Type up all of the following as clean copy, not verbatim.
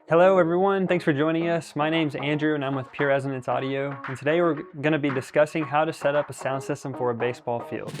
Hello everyone, thanks for joining us. My name's Andrew and I'm with Pure Resonance Audio, and today we're going to be discussing how to set up a sound system for a baseball field.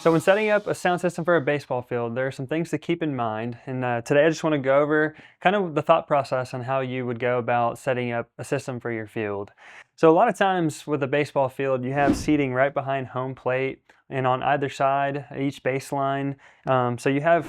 So when setting up a sound system for a baseball field, there are some things to keep in mind. And today I just want to go over kind of the thought process on how you would go about setting up a system for your field. So a lot of times with a baseball field, you have seating right behind home plate and on either side, each baseline. So you have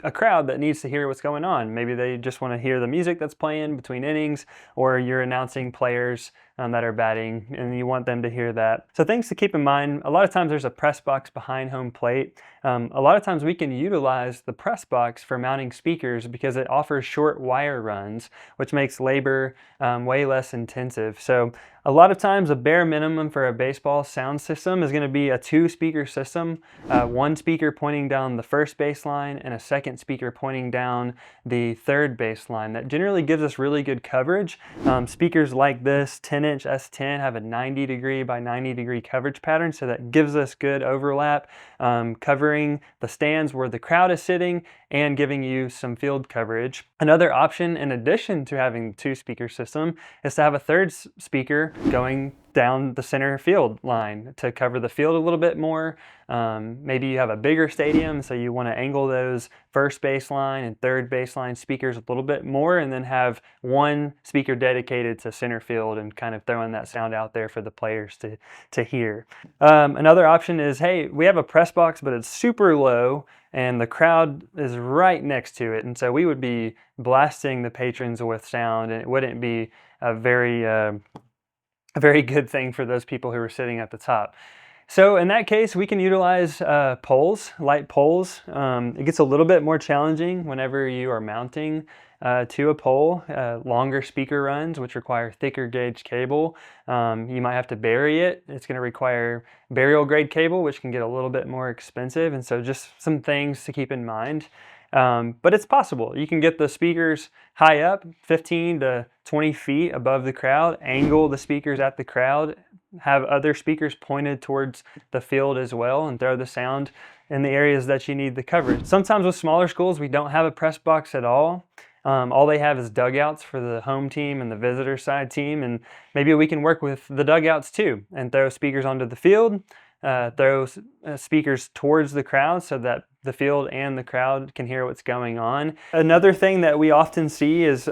a crowd that needs to hear what's going on. Maybe they just want to hear the music that's playing between innings, or you're announcing players that are batting and you want them to hear that. So things to keep in mind: a lot of times there's a press box behind home plate. A lot of times we can utilize the press box for mounting speakers because it offers short wire runs, which makes labor way less intensive. So a lot of times a bare minimum for a baseball sound system is going to be a 2-speaker system, one speaker pointing down the first baseline and a second speaker pointing down the third baseline. That generally gives us really good coverage. Speakers like this 10-inch S10 have a 90 degree by 90 degree coverage pattern, so that gives us good overlap, covering the stands where the crowd is sitting and giving you some field coverage. Another option, in addition to having the 2-speaker system, is to have a third speaker going down the center field line to cover the field a little bit more. Maybe you have a bigger stadium, so you want to angle those first baseline and third baseline speakers a little bit more, and then have one speaker dedicated to center field and kind of throwing that sound out there for the players to hear. Another option is, hey, we have a press box, but it's super low and the crowd is right next to it, and so we would be blasting the patrons with sound, and it wouldn't be a very good thing for those people who are sitting at the top. So in that case, we can utilize poles, light poles. It gets a little bit more challenging whenever you are mounting to a pole, longer speaker runs, which require thicker gauge cable. You might have to bury it. It's going to require burial grade cable, which can get a little bit more expensive. And so just some things to keep in mind. But it's possible. You can get the speakers high up, 15 to 20 feet above the crowd, angle the speakers at the crowd, have other speakers pointed towards the field as well, and throw the sound in the areas that you need the coverage. Sometimes with smaller schools, we don't have a press box at all. All they have is dugouts for the home team and the visitor side team, and maybe we can work with the dugouts too and throw speakers onto the field, throw speakers towards the crowd so that the field and the crowd can hear what's going on. Another thing that we often see is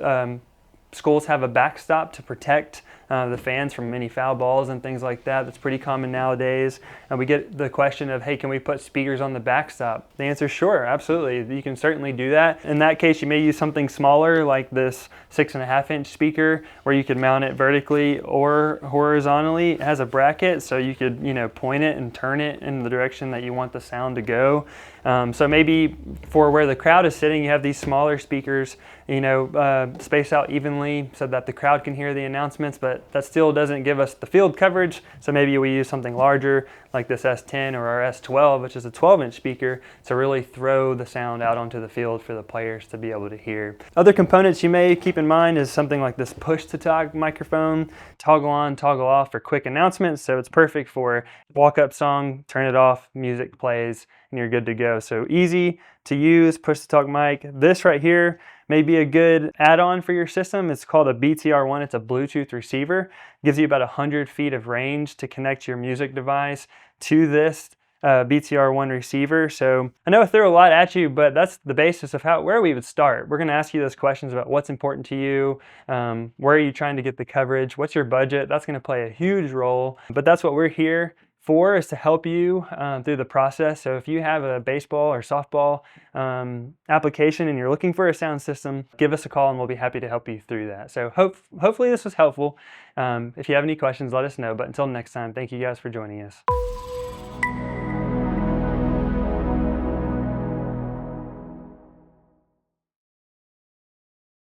schools have a backstop to protect the fans from any foul balls and things like that. That's pretty common nowadays. And we get the question of, hey, can we put speakers on the backstop? The answer is sure, absolutely. You can certainly do that. In that case, you may use something smaller like this 6.5-inch speaker, where you could mount it vertically or horizontally. It has a bracket, so you could, point it and turn it in the direction that you want the sound to go. So maybe for where the crowd is sitting, you have these smaller speakers, spaced out evenly so that the crowd can hear the announcements, but that still doesn't give us the field coverage. So maybe we use something larger like this S10 or our S12, which is a 12-inch speaker, to really throw the sound out onto the field for the players to be able to hear. Other components you may keep in mind is something like this push-to-talk microphone, toggle on, toggle off for quick announcements. So it's perfect for walk-up song, turn it off, music plays, and you're good to go. So easy to use, push-to-talk mic. This right here may be a good add-on for your system. It's called a BTR1. It's a Bluetooth receiver. It gives you about 100 feet of range to connect your music device to this BTR1 receiver. So I know I threw a lot at you, but that's the basis of where we would start. We're going to ask you those questions about what's important to you, where are you trying to get the coverage, what's your budget. That's going to play a huge role, but that's what we're here for, is to help you through the process. So if you have a baseball or softball application and you're looking for a sound system, give us a call and we'll be happy to help you through that. So hopefully this was helpful. If you have any questions, let us know. But until next time, thank you guys for joining us.